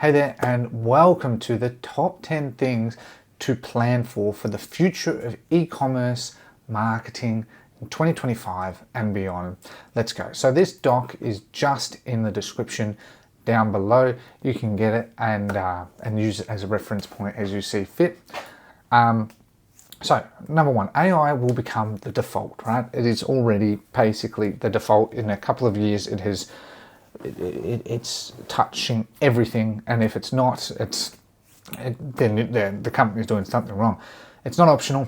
Hey there, and welcome to the top 10 things to plan for the future of e-commerce marketing in 2025 and beyond. Let's go. So this doc is just in the description down below. You can get it and use it as a reference point as you see fit. So number one, AI will become the default, right? It is already basically the default. In a couple of years, it's touching everything, and if it's not, then the company is doing something wrong. It's not optional.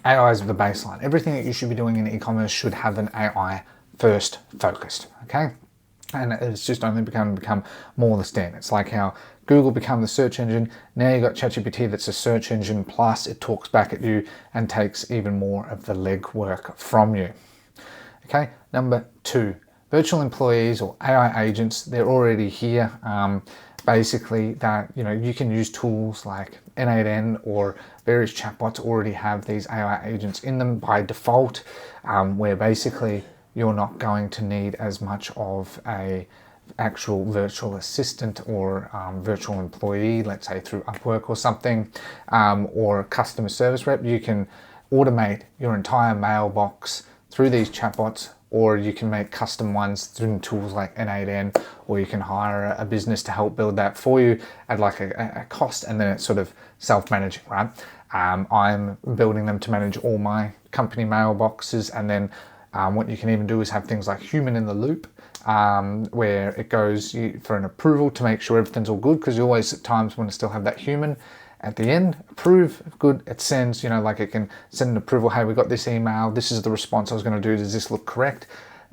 AI is the baseline. Everything that you should be doing in e-commerce should have an AI first focused, okay? And it's just only become more the standard. It's like how Google became the search engine. Now you've got ChatGPT that's a search engine, plus it talks back at you and takes even more of the legwork from you. Okay, number two, virtual employees or AI agents, they're already here. Basically that, you can use tools like N8N or various chatbots already have these AI agents in them by default, where basically you're not going to need as much of a actual virtual assistant or virtual employee, let's say through Upwork or something, or a customer service rep. You can automate your entire mailbox through these chatbots, or you can make custom ones through tools like N8N, or you can hire a business to help build that for you at like a cost, and then it's sort of self-managing, right? I'm building them to manage all my company mailboxes, and then what you can even do is have things like human in the loop, where it goes for an approval to make sure everything's all good, because you always at times want to still have that human at the end. Approve, good, it sends, like it can send an approval, hey, we got this email, this is the response I was going to do, does this look correct?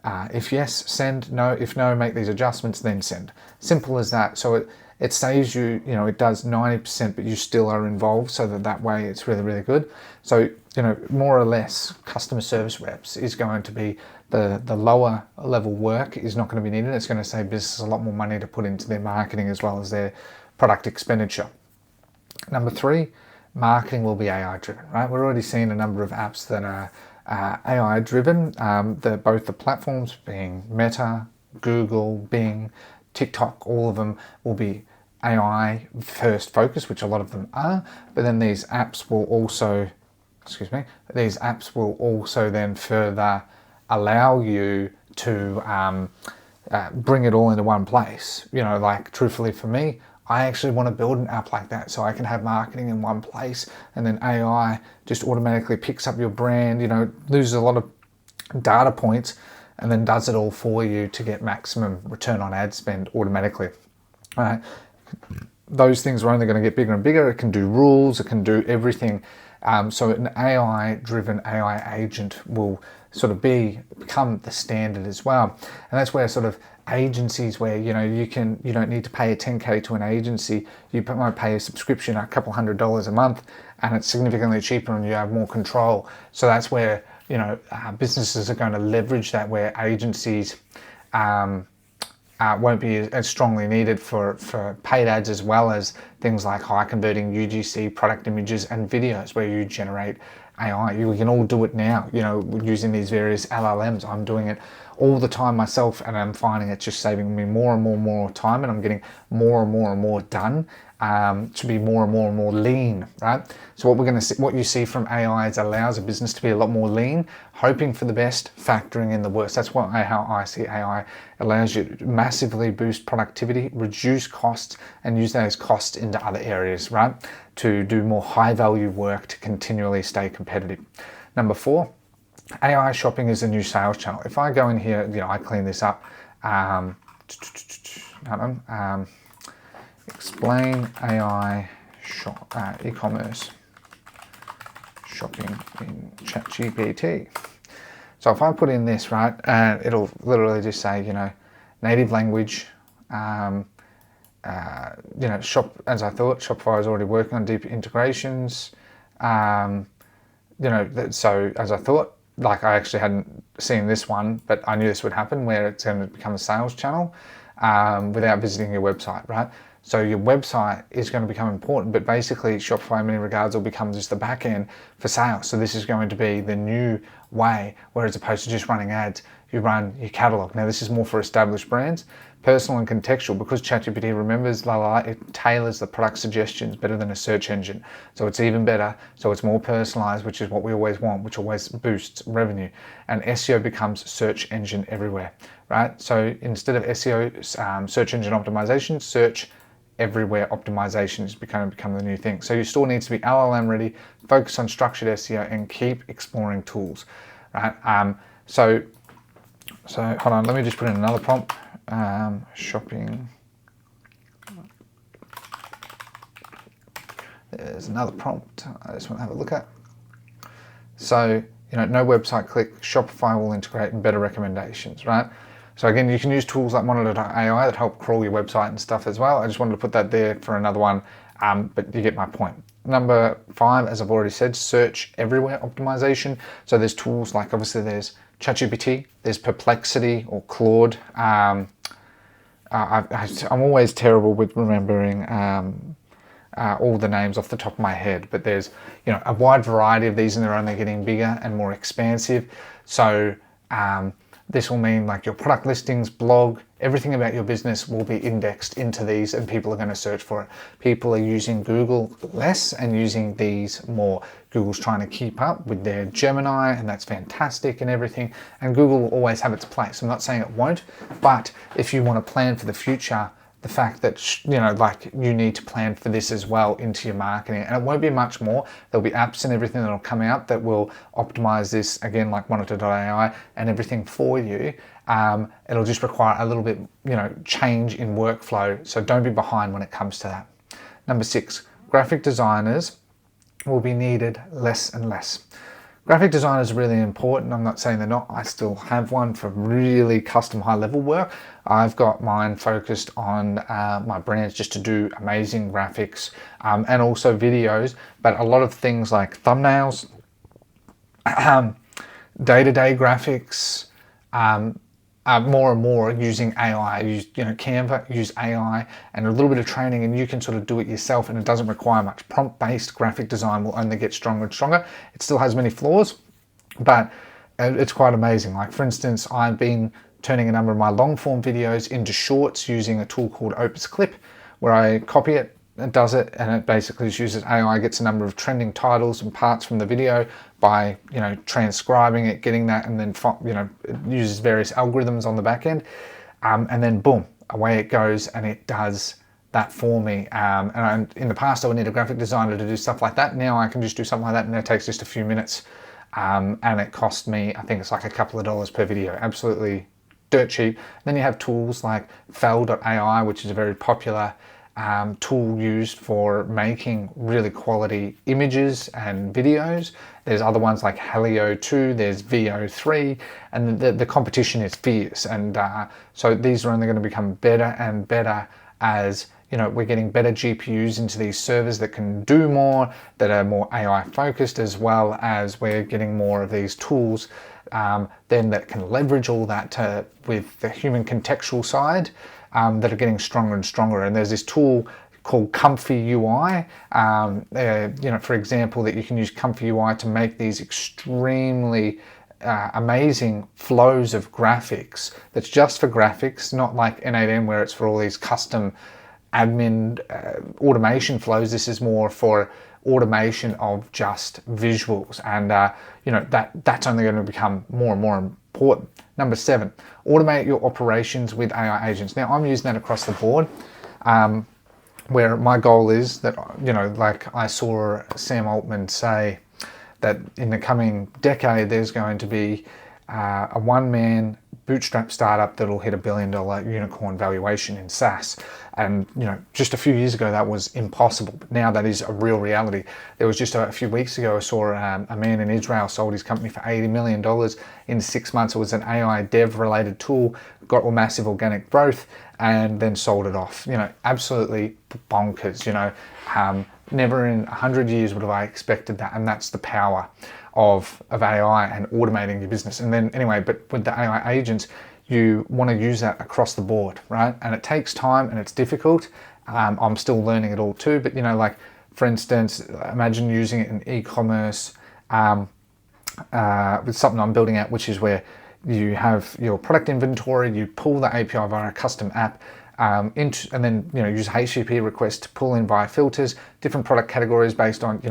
If yes, send. No, if no, make these adjustments, then send. Simple as that. So it saves you, it does 90%, but you still are involved, so that way it's really, really good. So, more or less customer service reps is going to be the lower level work is not going to be needed. It's going to save businesses a lot more money to put into their marketing as well as their product expenditure. Number three, marketing will be AI driven, right? We're already seeing a number of apps that are AI driven. Both the platforms being Meta, Google, Bing, TikTok, all of them will be AI first focus, which a lot of them are, but then these apps will also, then further allow you to bring it all into one place. Like truthfully for me, I actually want to build an app like that so I can have marketing in one place, and then AI just automatically picks up your brand, loses a lot of data points and then does it all for you to get maximum return on ad spend automatically. All right. Those things are only going to get bigger and bigger. It can do rules, it can do everything. So an AI-driven AI agent will sort of become the standard as well. And that's where sort of agencies where, you don't need to pay a 10K to an agency. You might pay a subscription, a couple $100 a month, and it's significantly cheaper and you have more control. So that's where, businesses are going to leverage that, where agencies won't be as strongly needed for paid ads, as well as things like high converting UGC product images and videos where you generate AI. We can all do it now, using these various LLMs. I'm doing it all the time myself, and I'm finding it's just saving me more and more time, and I'm getting more and more done, to be more and more lean, right? So what you see from AI is allows a business to be a lot more lean, hoping for the best, factoring in the worst. That's how I see AI. Allows you to massively boost productivity, reduce costs, and use those costs into other areas, right? To do more high value work to continually stay competitive. Number four, AI shopping is a new sales channel. If I go in here, I clean this up. Explain AI e-commerce shopping in ChatGPT. So if I put in this, right, it'll literally just say, native language, shop, as I thought, Shopify is already working on deep integrations. So as I thought, like I actually hadn't seen this one, but I knew this would happen, where it's going to become a sales channel without visiting your website, right? So your website is going to become important, but basically Shopify in many regards will become just the back end for sales. So this is going to be the new way, where as opposed to just running ads, you run your catalog. Now this is more for established brands, personal and contextual, because ChatGPT remembers, it tailors the product suggestions better than a search engine. So it's even better. So it's more personalized, which is what we always want, which always boosts revenue. And SEO becomes search engine everywhere, right? So instead of SEO, search engine optimization, search everywhere optimization is become the new thing. So your store needs to be LLM ready, focus on structured SEO, and keep exploring tools, right? So hold on, let me just put in another prompt. Shopping. There's another prompt I just want to have a look at. So, no website click, Shopify will integrate better recommendations, right? So again, you can use tools like Monitor.ai that help crawl your website and stuff as well. I just wanted to put that there for another one, but you get my point. Number 5, as I've already said, search everywhere optimization. So there's tools like, obviously there's ChatGPT, there's Perplexity or Claude. I'm always terrible with remembering all the names off the top of my head, but there's a wide variety of these, and they're only getting bigger and more expansive. So this will mean like your product listings, blog, everything about your business will be indexed into these, and people are going to search for it. People are using Google less and using these more. Google's trying to keep up with their Gemini, and that's fantastic and everything. And Google will always have its place. I'm not saying it won't, but if you want to plan for the future, the fact that, you need to plan for this as well into your marketing. And it won't be much more. There'll be apps and everything that'll come out that will optimize this, again, like Monitor.ai and everything for you. It'll just require a little bit, change in workflow. So don't be behind when it comes to that. Number 6, graphic designers will be needed less and less. Graphic designers are really important. I'm not saying they're not. I still have one for really custom high-level work. I've got mine focused on my brands just to do amazing graphics and also videos, but a lot of things like thumbnails, day-to-day graphics, more and more using AI. Use Canva, use AI, and a little bit of training, and you can sort of do it yourself, and it doesn't require much. Prompt-based graphic design will only get stronger and stronger. It still has many flaws, but it's quite amazing. Like, for instance, I've been turning a number of my long-form videos into shorts using a tool called Opus Clip, where I copy it, it does it, and it basically just uses AI, gets a number of trending titles and parts from the video by transcribing it, getting that, and then it uses various algorithms on the back end, and then boom, away it goes, and it does that for me. And in the past, I would need a graphic designer to do stuff like that. Now I can just do something like that, and it takes just a few minutes, and it cost me, I think it's like a couple of dollars per video. Absolutely dirt cheap. Then you have tools like Fel.ai, which is a very popular tool used for making really quality images and videos. There's other ones like Helio 2, there's VO3, and the competition is fierce. And so these are only going to become better and better as we're getting better GPUs into these servers that can do more, that are more AI focused, as well as we're getting more of these tools then that can leverage all that with the human contextual side, that are getting stronger and stronger. And there's this tool called Comfy UI, for example, that you can use Comfy UI to make these extremely amazing flows of graphics. That's just for graphics, not like N8N where it's for all these custom admin automation flows. This is more for automation of just visuals, and that's only going to become more and more important. Number 7, automate your operations with AI agents. Now I'm using that across the board, where my goal is that like I saw Sam Altman say that in the coming decade there's going to be a one-man bootstrap startup that'll hit $1 billion unicorn valuation in SaaS. And just a few years ago that was impossible, but now that is a real reality. There was just a few weeks ago I saw a man in Israel sold his company for $80 million in 6 months. It was an AI dev related tool, got massive organic growth, and then sold it off. Absolutely bonkers. Never in 100 years would have I expected that, and that's the power of AI and automating your business. And then anyway, but with the AI agents, you want to use that across the board, right? And it takes time and it's difficult. I'm still learning it all too, but like for instance, imagine using it in e-commerce with something I'm building out, which is where you have your product inventory, you pull the API via a custom app, and then use HTTP requests to pull in via filters, different product categories based on,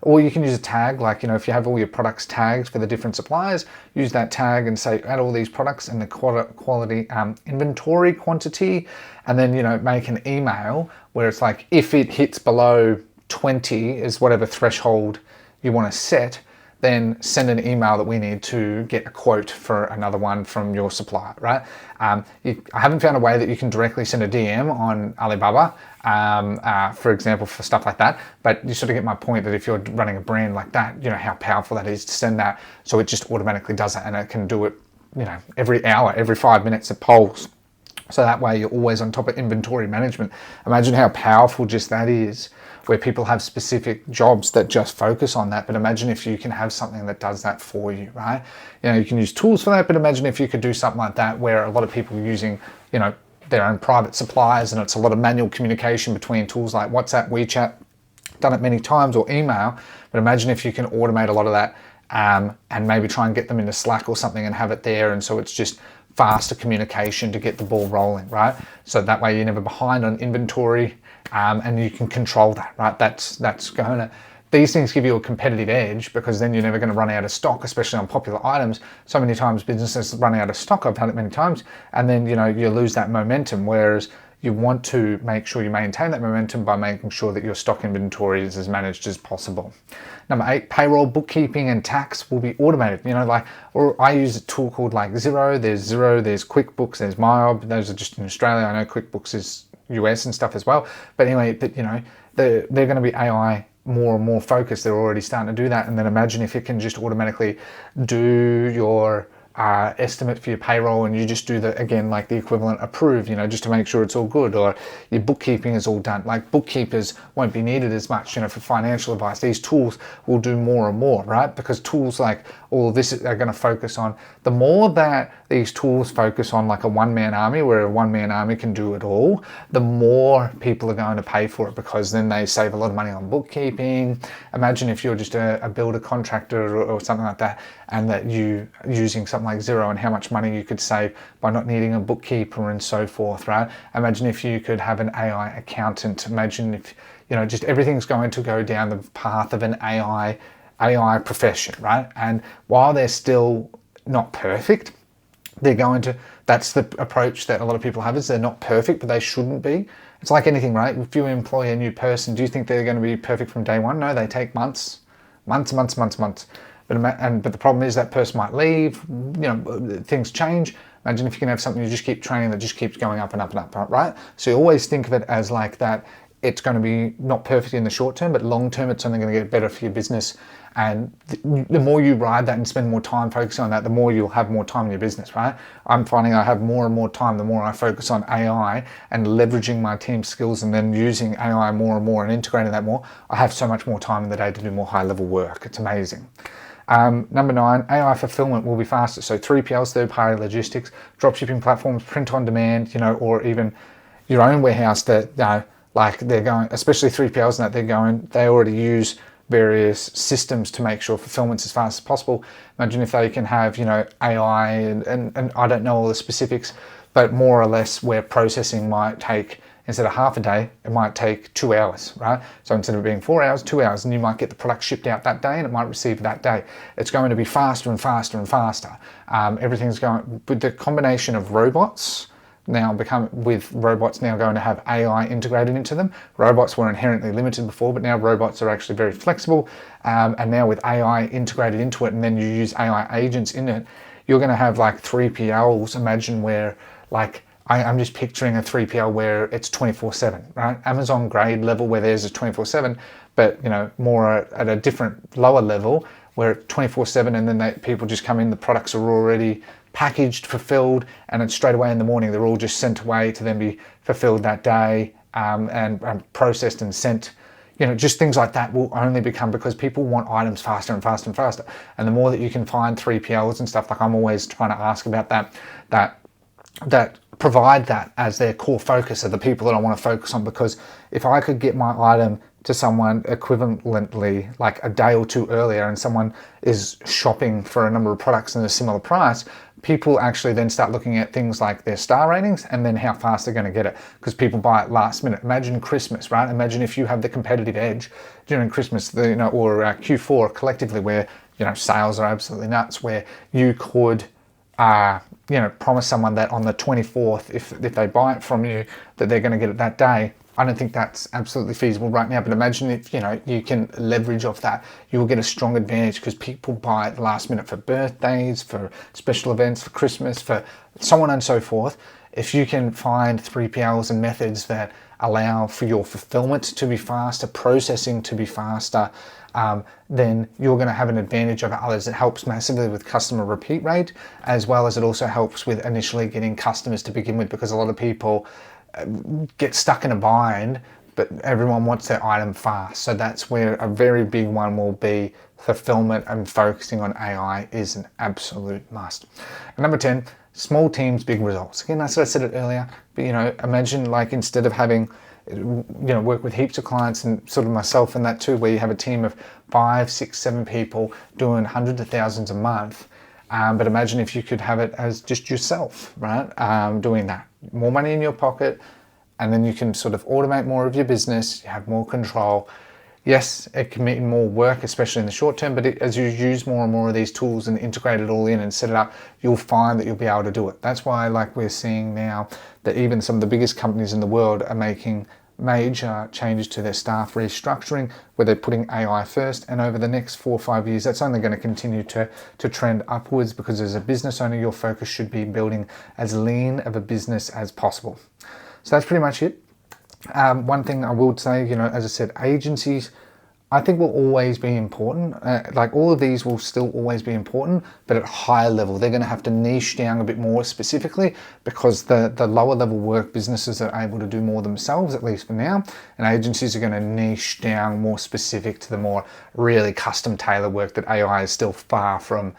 or you can use a tag, like, if you have all your products tagged for the different suppliers, use that tag and say, add all these products and the quality inventory quantity, and then, make an email where it's like, if it hits below 20 is whatever threshold you want to set, then send an email that we need to get a quote for another one from your supplier, right? I haven't found a way that you can directly send a DM on Alibaba, for example, for stuff like that, but you sort of get my point that if you're running a brand like that, how powerful that is to send that, so it just automatically does it, and it can do it, every hour, every 5 minutes it polls. So that way you're always on top of inventory management. Imagine how powerful just that is, where people have specific jobs that just focus on that. But imagine if you can have something that does that for you, right? You can use tools for that, but imagine if you could do something like that where a lot of people are using, their own private suppliers, and it's a lot of manual communication between tools like WhatsApp, WeChat, done it many times, or email. But imagine if you can automate a lot of that, and maybe try and get them into Slack or something and have it there, and so it's just faster communication to get the ball rolling, right? So that way you're never behind on inventory, and you can control that, right? That's going to, these things give you a competitive edge, because then you're never going to run out of stock, especially on popular items. So many times businesses run out of stock, I've had it many times, and then you lose that momentum, whereas you want to make sure you maintain that momentum by making sure that your stock inventory is as managed as possible. Number 8, payroll, bookkeeping, and tax will be automated. Or I use a tool called like Xero. There's QuickBooks, there's MyOb. Those are just in Australia. I know QuickBooks is US and stuff as well. But anyway, they're going to be AI more and more focused. They're already starting to do that. And then imagine if it can just automatically do your estimate for your payroll, and you just do the equivalent approve, just to make sure it's all good, or your bookkeeping is all done. Like, bookkeepers won't be needed as much, for financial advice. These tools will do more and more, right? Because tools like all of this are going to focus on, the more that these tools focus on like a one-man army, where a one-man army can do it all, the more people are going to pay for it, because then they save a lot of money on bookkeeping. Imagine if you're just a builder contractor or something like that, and that you using something like Xero, and how much money you could save by not needing a bookkeeper and so forth, right? Imagine if you could have an AI accountant. Imagine if, just everything's going to go down the path of an AI profession, right? And while they're still not perfect, that's the approach that a lot of people have, is they're not perfect, but they shouldn't be. It's like anything, right? If you employ a new person, do you think they're going to be perfect from day one? No, they take months. But the problem is that person might leave, things change. Imagine if you can have something you just keep training that just keeps going up and up and up, right? So you always think of it as like that. It's going to be not perfect in the short term, but long term, it's only going to get better for your business. And the more you ride that and spend more time focusing on that, the more you'll have more time in your business, right? I'm finding I have more and more time the more I focus on AI and leveraging my team skills, and then using AI more and more and integrating that more. I have so much more time in the day to do more high-level work. It's amazing. Number 9, AI fulfillment will be faster. So 3PLs, third-party logistics, dropshipping platforms, print on demand, or even your own warehouse that, like they're going, especially 3PLs and that they already use various systems to make sure fulfillment's as fast as possible. Imagine if they can have, AI and I don't know all the specifics, but more or less where processing might take, instead of half a day, it might take 2 hours, right? So instead of being 4 hours, 2 hours, and you might get the product shipped out that day and it might receive that day. It's going to be faster and faster and faster. Everything's going, with the combination of robots now going to have AI integrated into them. Robots were inherently limited before, but now robots are actually very flexible. And now with AI integrated into it, and then you use AI agents in it, you're going to have like 3PLs. Imagine where, like, I'm just picturing a 3PL where it's 24/7, right? Amazon grade level where there's a 24/7, but more at a different lower level where it's 24/7, and then people just come in, the products are already packaged, fulfilled, and it's straight away in the morning. They're all just sent away to then be fulfilled that day, and processed and sent. Just things like that will only become, because people want items faster and faster and faster. And the more that you can find 3PLs and stuff, like I'm always trying to ask about that provide that as their core focus of the people that I want to focus on. Because if I could get my item to someone equivalently like a day or two earlier, and someone is shopping for a number of products in a similar price, people actually then start looking at things like their star ratings and then how fast they're going to get it, because people buy it last minute. Imagine Christmas, right? Imagine if you have the competitive edge during Christmas, or Q4 collectively, where sales are absolutely nuts, where you could promise someone that on the 24th, if they buy it from you, that they're going to get it that day. I don't think that's absolutely feasible right now, but imagine if you can leverage off that. You will get a strong advantage because people buy it last minute for birthdays, for special events, for Christmas, for so on and so forth. If you can find 3PLs and methods that allow for your fulfillment to be faster, processing to be faster, then you're going to have an advantage over others. It helps massively with customer repeat rate, as well as it also helps with initially getting customers to begin with, because a lot of people get stuck in a bind, but everyone wants their item fast. So that's where a very big one will be fulfillment, and focusing on AI is an absolute must. And number 10, small teams, big results. Again, that's what I said it earlier, but imagine like instead of having work with heaps of clients, and sort of myself in that too, where you have a team of 5, 6, 7 people doing hundreds of thousands a month. But imagine if you could have it as just yourself, right? Doing that. More money in your pocket, and then you can sort of automate more of your business, you have more control. Yes, it can mean more work, especially in the short term, but as you use more and more of these tools and integrate it all in and set it up, you'll find that you'll be able to do it. That's why, like we're seeing now, that even some of the biggest companies in the world are making major changes to their staff restructuring, where they're putting AI first, and over the next 4 or 5 years, that's only going to continue to trend upwards, because as a business owner, your focus should be building as lean of a business as possible. So that's pretty much it. One thing I will say, as I said, agencies, I think will always be important. Like all of these will still always be important, but at a higher level. They're going to have to niche down a bit more specifically, because the lower level work businesses are able to do more themselves, at least for now, and agencies are going to niche down more specific to the more really custom tailored work that AI is still far from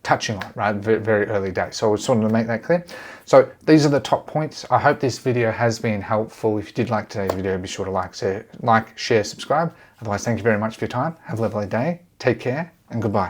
touching on, right? Very, very early days. So I just wanted to make that clear. So these are the top points. I hope this video has been helpful. If you did like today's video, be sure to like, share, subscribe. Otherwise, thank you very much for your time. Have a lovely day. Take care, and goodbye.